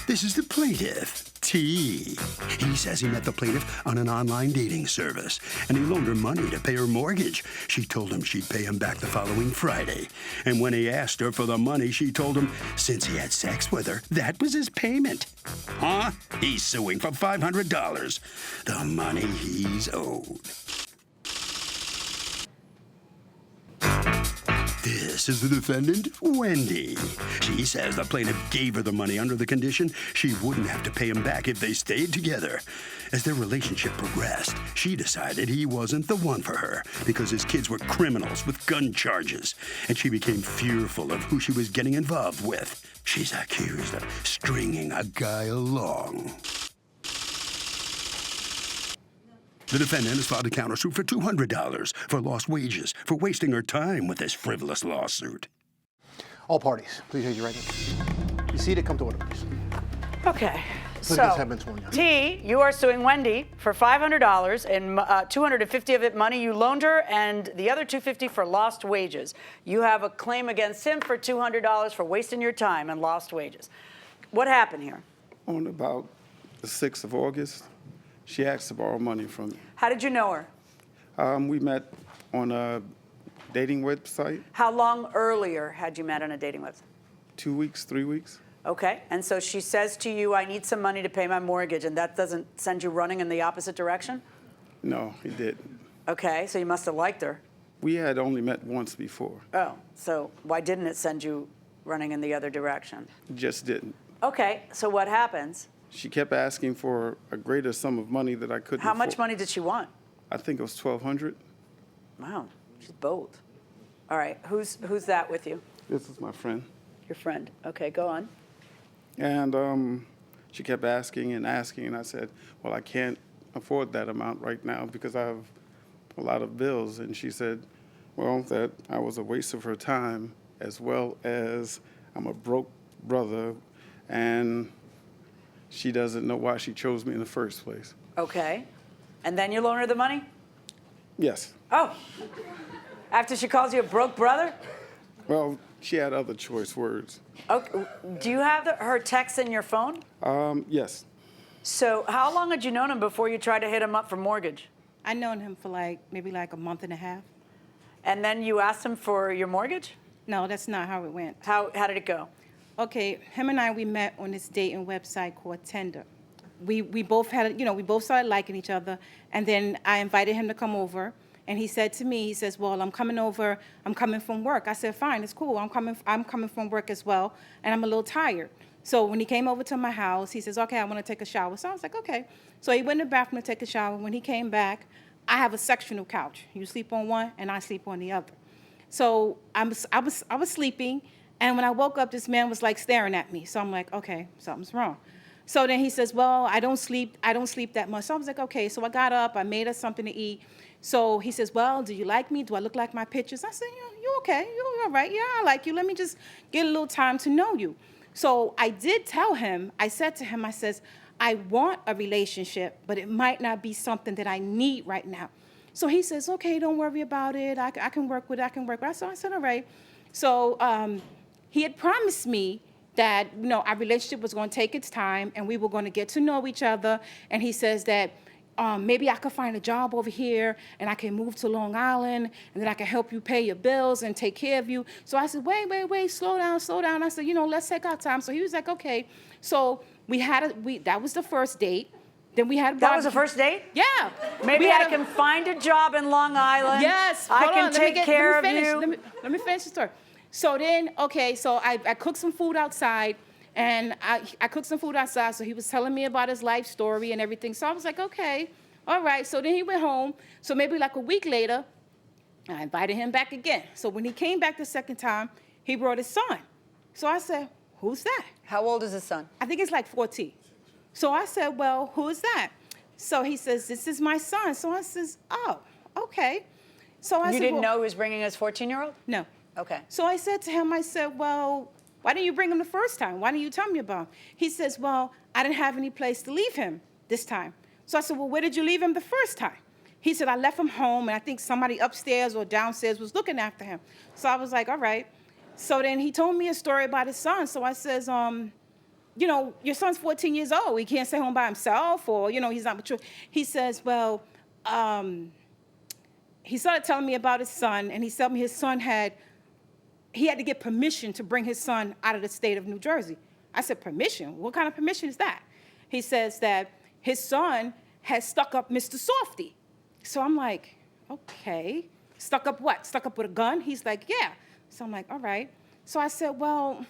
This is the plaintiff, T. He says he met the plaintiff on an online dating service, and he loaned her money to pay her mortgage. She told him she'd pay him back the following Friday. And when he asked her for the money, she told him since he had sex with her, that was his payment. Huh? He's suing for $500. The money he's owed. This is the defendant, Wendy. She says the plaintiff gave her the money under the condition she wouldn't have to pay him back if they stayed together. As their relationship progressed, she decided he wasn't the one for her because his kids were criminals with gun charges, and she became fearful of who she was getting involved with. She's accused of stringing a guy along. The defendant has filed a countersuit for $200 for lost wages for wasting her time with this frivolous lawsuit. All parties, please raise your right hand. Be seated, come to order, please. Okay, Litigants have been sworn in. T, you are suing Wendy for $500 and $250 of it money you loaned her and the other $250 for lost wages. You have a claim against him for $200 for wasting your time and lost wages. What happened here? On about the 6th of August, she asked to borrow money from me. How did you know her? We met on a dating website. How long earlier had you met on a dating website? 2 weeks, 3 weeks. Okay, and so she says to you, I need some money to pay my mortgage, and that doesn't send you running in the opposite direction? No, he didn't. Okay, so you must have liked her. We had only met once before. Oh, so why didn't it send you running in the other direction? Just didn't. Okay, so what happens? She kept asking for a greater sum of money that I couldn't How much afford. money did she want? I think it was $1,200. Wow, she's bold. All right, who's that with you? This is my friend. Your friend. Okay, go on. And she kept asking, and I said, well, I can't afford that amount right now because I have a lot of bills. And she said, well, that I was a waste of her time, as well as I'm a broke brother, and she doesn't know why she chose me in the first place. Okay, and then you loan her the money? Yes. Oh, after she calls you a broke brother? Well, she had other choice words. Okay. Do you have her text in your phone? Yes. So how long had you known him before you tried to hit him up for mortgage? I known him for maybe a month and a half. And then you asked him for your mortgage? No, that's not how it went. How did it go? Okay, him and I, we met on this dating website called Tinder. We both had, we both started liking each other, and then I invited him to come over, and he said to me, he says, well, I'm coming over, I'm coming from work. I said, fine, it's cool, I'm coming from work as well, and I'm a little tired. So when he came over to my house, he says, okay, I want to take a shower. So I was like, okay. So he went in the bathroom to take a shower. When he came back, I have a sectional couch. You sleep on one, and I sleep on the other. So I was sleeping, and when I woke up, this man was staring at me. So I'm like, okay, something's wrong. So then he says, well, I don't sleep that much. So I was like, okay. So I got up, I made us something to eat. So he says, well, do you like me? Do I look like my pictures? I said, yeah, you okay? You all right? Yeah, I like you. Let me just get a little time to know you. So I did tell him, I said to him, I says, I want a relationship, but it might not be something that I need right now. So he says, okay, don't worry about it. I can work with it. So I said, all right. So he had promised me that, our relationship was going to take its time and we were going to get to know each other. And he says that maybe I could find a job over here and I can move to Long Island and then I can help you pay your bills and take care of you. So I said, wait, slow down. I said, let's take our time. So he was like, okay. So that was the first date. Then we had That was the first date? Yeah. Maybe I can find a job in Long Island. Yes. I can take care of you. Let me finish the story. So then, okay, so I cooked some food outside, and I cooked some food outside, so he was telling me about his life story and everything. So I was like, okay, all right. So then he went home. So maybe a week later, I invited him back again. So when he came back the second time, he brought his son. So I said, who's that? How old is his son? I think it's 14. So I said, well, who is that? So he says, this is my son. So I says, oh, okay. So I said, you didn't know he was bringing his 14-year-old? No. Okay. So I said to him, I said, well, why didn't you bring him the first time? Why didn't you tell me about him? He says, well, I didn't have any place to leave him this time. So I said, well, where did you leave him the first time? He said, I left him home, and I think somebody upstairs or downstairs was looking after him. So I was like, all right. So then he told me a story about his son. So I says, you know, your son's 14 years old. He can't stay home by himself, or, you know, he's not mature. He says, well, he started telling me about his son, and he told me his son had to get permission to bring his son out of the state of New Jersey. I said, permission? What kind of permission is that? He says that his son has stuck up Mr. Softy. So I'm like, okay. Stuck up what? Stuck up with a gun? He's like, yeah. So I'm like, all right. So I said, well,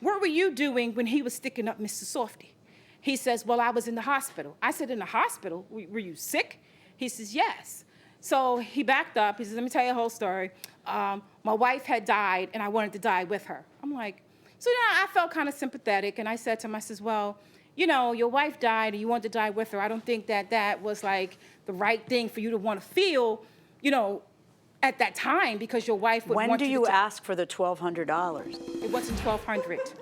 what were you doing when he was sticking up Mr. Softy? He says, well, I was in the hospital. I said, in the hospital? Were you sick? He says, yes. So he backed up. He says, let me tell you a whole story. My wife had died, and I wanted to die with her. I'm like, so then I felt kind of sympathetic, and I said to him, I says, well, you know, your wife died, and you wanted to die with her. I don't think that was, like, the right thing for you to want to feel, you know, at that time, because your wife would want When do you to ask for the $1,200? It wasn't $1,200.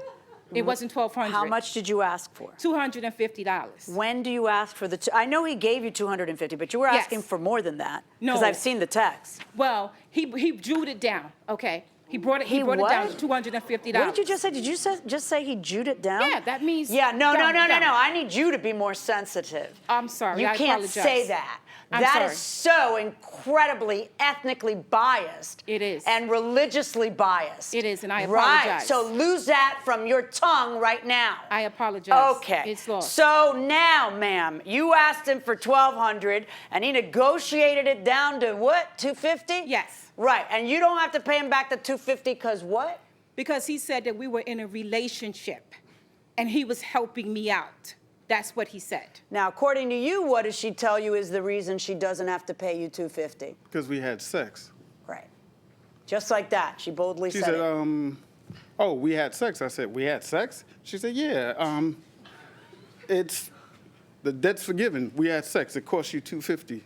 It wasn't $1,200. How much did you ask for? $250. When do you ask for the? I know he gave you $250, but you were asking Yes. for more than that. No. Because I've seen the text. Well, he jewed it down. Okay, he brought it He down what? to $250. What did you just say? Did you just say he jewed it down? Yeah, that means Yeah, no. down. I need you to be more sensitive. I'm sorry, You I can't apologize. say that. I'm That sorry. is so incredibly ethnically biased. It is. And religiously biased. It is, and I Right. apologize. So lose that from your tongue right now. I apologize. Okay. It's lost. So now, ma'am, you asked him for $1,200, and he negotiated it down to what? $250? Yes. Right. And you don't have to pay him back the $250 because what? Because he said that we were in a relationship, and he was helping me out. That's what he said. Now, according to you, what does she tell you is the reason she doesn't have to pay you $250? Because we had sex. Right. Just like that. She boldly She said said, it. oh, we had sex. I said, we had sex? She said, yeah, it's, the debt's forgiven. We had sex. It cost you $250.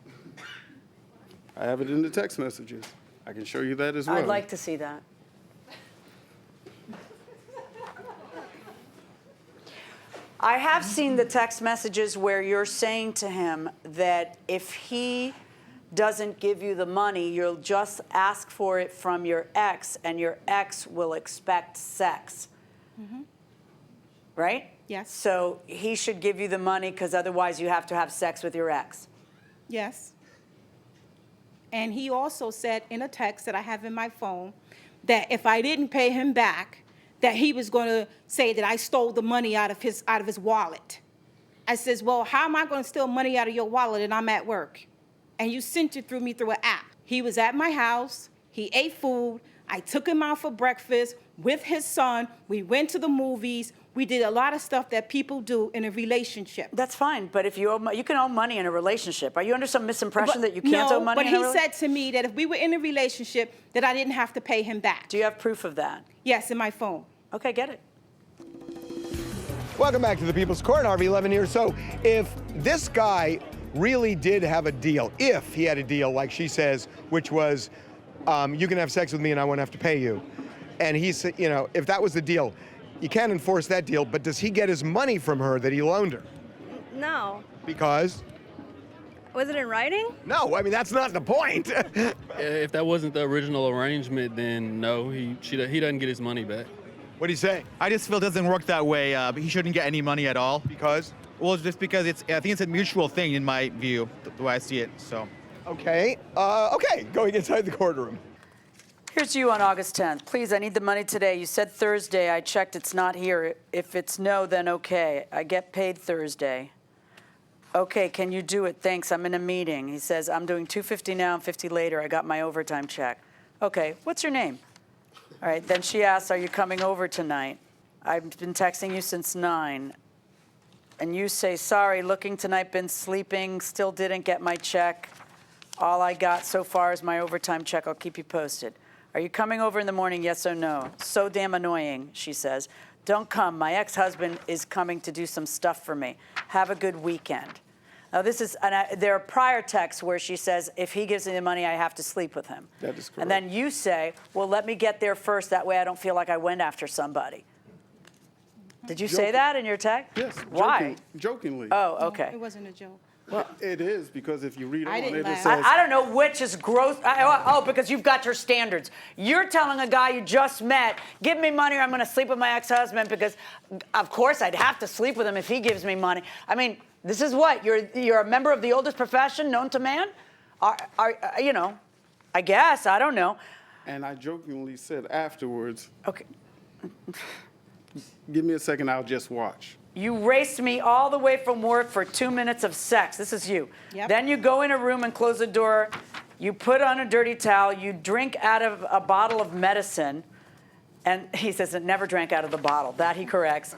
I have it in the text messages. I can show you that as well. I'd like to see that. I have seen the text messages where you're saying to him that if he doesn't give you the money, you'll just ask for it from your ex, and your ex will expect sex. Mm-hmm. Right? Yes. So he should give you the money because otherwise you have to have sex with your ex. Yes. And he also said in a text that I have in my phone that if I didn't pay him back, that he was going to say that I stole the money out of his wallet. I says, well, how am I going to steal money out of your wallet and I'm at work? And you sent it through an app. He was at my house. He ate food. I took him out for breakfast with his son. We went to the movies. We did a lot of stuff that people do in a relationship. That's fine, but if you can owe money in a relationship. Are you under some misimpression that you can't no, owe money but in a he relationship? said to me that if we were in a relationship, that I didn't have to pay him back. Do you have proof of that? Yes, in my phone. Okay, get it. Welcome back to the People's Court, RV11 here. So if this guy really did have a deal, if he had a deal, like she says, which was, you can have sex with me and I won't have to pay you. And he said, you know, if that was the deal, you can't enforce that deal, but does he get his money from her that he loaned her? No. Because? Was it in writing? No, I mean, that's not the point. If that wasn't the original arrangement, then no, he doesn't get his money back. What do you say? I just feel it doesn't work that way. He shouldn't get any money at all. Because? Well, just because I think it's a mutual thing in my view, the way I see it, so. Okay, okay, going inside the courtroom. Here's to you on August 10th. Please, I need the money today. You said Thursday. I checked. It's not here. If it's no, then okay. I get paid Thursday. Okay, can you do it? Thanks. I'm in a meeting. He says, I'm doing $250 now and $50 later. I got my overtime check. Okay, what's your name? All right, then she asks, are you coming over tonight? I've been texting you since 9. And you say, sorry, looking tonight, been sleeping, still didn't get my check. All I got so far is my overtime check. I'll keep you posted. Are you coming over in the morning, yes or no? So damn annoying, she says. Don't come. My ex-husband is coming to do some stuff for me. Have a good weekend. Now, this is, there are prior texts where she says, if he gives me the money, I have to sleep with him. That is correct. And then you say, well, let me get there first. That way I don't feel like I went after somebody. Did you say that in your text? Yes. Why? Jokingly. Oh, No, okay. it wasn't a joke. It is, because if you read I on didn't it, it laugh. says, I don't know which is gross. Because you've got your standards. You're telling a guy you just met, give me money or I'm going to sleep with my ex-husband because, of course, I'd have to sleep with him if he gives me money. I mean, this is what? You're a member of the oldest profession known to man? You know, I guess. I don't know. and I jokingly said afterwards, Okay. give me a second, I'll just watch. You raced me all the way from work for 2 minutes of sex. This is you. Yep. Then you go in a room and close the door. You put on a dirty towel. You drink out of a bottle of medicine. And he says it never drank out of the bottle. That he corrects.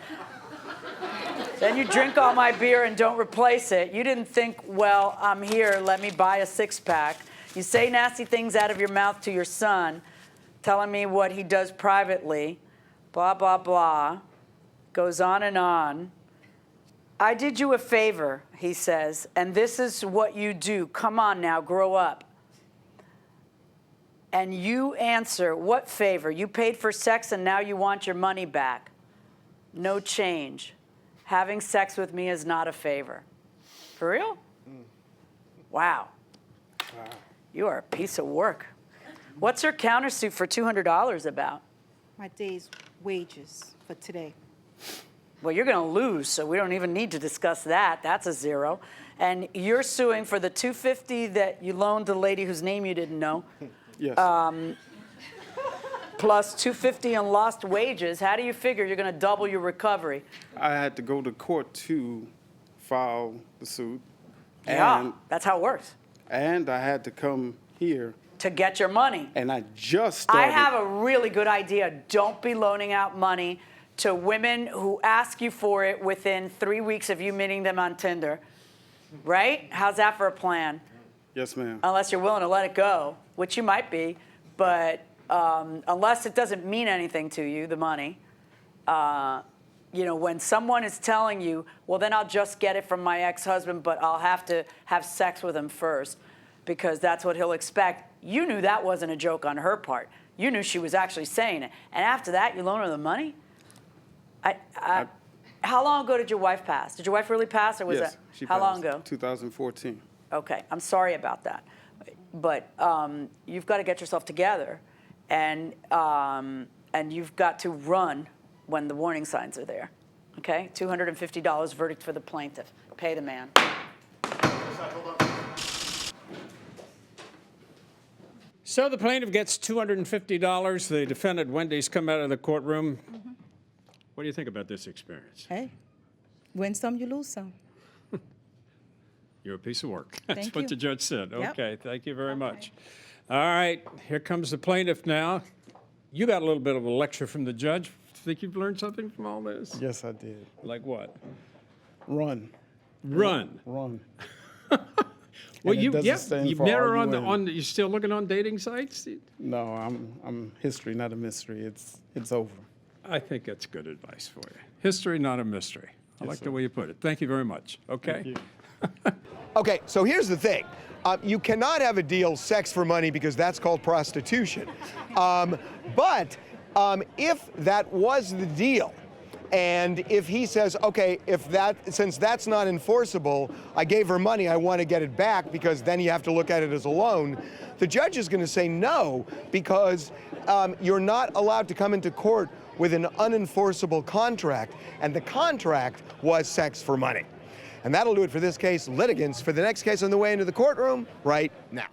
Then you drink all my beer and don't replace it. You didn't think, well, I'm here, let me buy a six-pack. You say nasty things out of your mouth to your son, telling me what he does privately. Blah, blah, blah. Goes on and on. I did you a favor, he says, and this is what you do. Come on now, grow up. And you answer, what favor? You paid for sex and now you want your money back. No change. Having sex with me is not a favor. For real? Wow. You are a piece of work. What's your countersuit for $200 about? My day's wages for today. Well, you're going to lose, so we don't even need to discuss that. That's a zero. And you're suing for the $250 that you loaned the lady whose name you didn't know. Yes. Plus $250 in lost wages. How do you figure you're going to double your recovery? I had to go to court to file the suit. Yeah, that's how it works. And I had to come here. To get your money. And I just started. I have a really good idea. Don't be loaning out money to women who ask you for it within 3 weeks of you meeting them on Tinder. Right? How's that for a plan? Yes, ma'am. Unless you're willing to let it go, which you might be, but unless it doesn't mean anything to you, the money. You know, when someone is telling you, well, then I'll just get it from my ex-husband, but I'll have to have sex with him first because that's what he'll expect. You knew that wasn't a joke on her part. You knew she was actually saying it. And after that, you loan her the money? How long ago did your wife pass? Did your wife really pass, or was Yes, that? she How long passed. ago? 2014. Okay, I'm sorry about that, but you've got to get yourself together, and you've got to run when the warning signs are there. Okay, $250 verdict for the plaintiff. Pay the man. So the plaintiff gets $250. The defendant, Wendy's, come out of the courtroom. What do you think about this experience? Hey, win some, you lose some. You're a piece of work. That's Thank what you. the judge said. Yep. Okay, thank you very much. All right, here comes the plaintiff now. You got a little bit of a lecture from the judge. Think you've learned something from all this? Yes, I did. Like what? Run. Run. Run. Well, And it doesn't stand you've for met her arguing. you're still looking on dating sites? No, I'm history, not a mystery. It's over. I think that's good advice for you. History, not a mystery. I like the way you put it. Thank you very much. Okay? Okay, so here's the thing. You cannot have a deal, sex for money, because that's called prostitution. But if that was the deal, and if he says, okay, since that's not enforceable, I gave her money, I want to get it back, because then you have to look at it as a loan, the judge is going to say no, because you're not allowed to come into court with an unenforceable contract, and the contract was sex for money. And that'll do it for this case. Litigants, for the next case on the way into the courtroom right now.